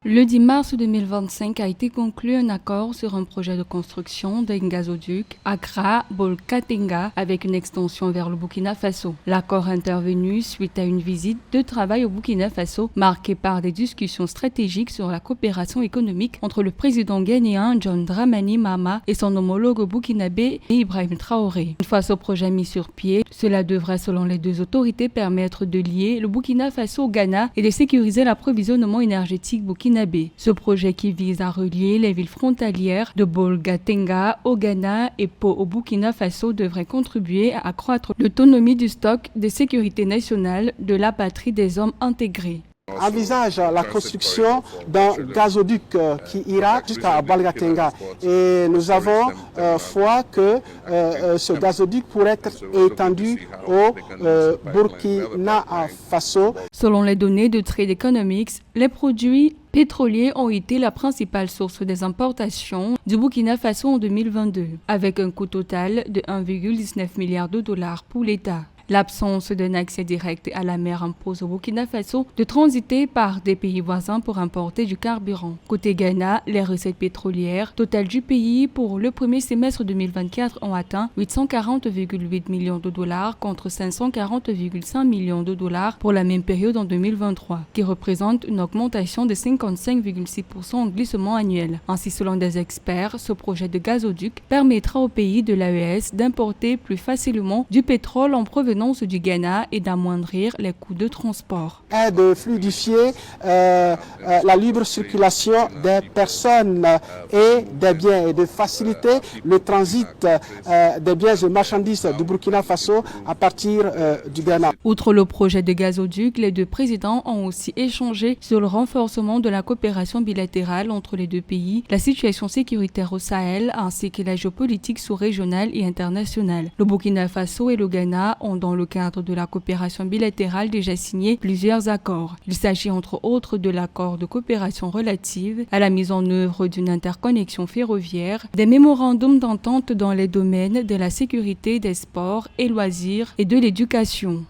Le 10 mars 2025 a été conclu un accord sur un projet de construction d'un gazoduc Accra-Bolkatenga avec une extension vers le Burkina Faso. L'accord intervenu suite à une visite de travail au Burkina Faso marquée par des discussions stratégiques sur la coopération économique entre le président ghanéen John Dramani Mahama et son homologue burkinabé Ibrahim Traoré. Une fois ce projet mis sur pied, cela devrait selon les deux autorités permettre de lier le Burkina Faso au Ghana et de sécuriser l'approvisionnement énergétique burkinabé. Ce projet qui vise à relier les villes frontalières de Bolkatenga au Ghana et Pau au Burkina Faso devrait contribuer à accroître l'autonomie du stock de sécurité nationale de la patrie des hommes intégrés. Envisage la construction d'un gazoduc qui ira jusqu'à Bolkatenga et nous avons foi que ce gazoduc pourrait être étendu au Burkina Faso. Selon les données de Trade Economics, les produits pétroliers ont été la principale source des importations du Burkina Faso en 2022, avec un coût total de 1,19 milliard de dollars pour l'État. L'absence d'un accès direct à la mer impose au Burkina Faso de transiter par des pays voisins pour importer du carburant. Côté Ghana, les recettes pétrolières totales du pays pour le premier semestre 2024 ont atteint 840,8 millions de dollars contre 540,5 millions de dollars pour la même période en 2023, qui représente une augmentation de 55,6% en glissement annuel. Ainsi, selon des experts, ce projet de gazoduc permettra aux pays de l'AES d'importer plus facilement du pétrole en provenance du Ghana et d'amoindrir les coûts de transport. Et de fluidifier la libre circulation des personnes et des biens et de faciliter le transit des biens et marchandises du Burkina Faso à partir du Ghana. Outre le projet de gazoduc, les deux présidents ont aussi échangé sur le renforcement de la coopération bilatérale entre les deux pays, la situation sécuritaire au Sahel ainsi que la géopolitique sous-régionale et internationale. Le Burkina Faso et le Ghana ont dans le cadre de la coopération bilatérale déjà signé plusieurs accords. Il s'agit entre autres de l'accord de coopération relative à la mise en œuvre d'une interconnexion ferroviaire, des mémorandums d'entente dans les domaines de la sécurité, des sports et loisirs et de l'éducation.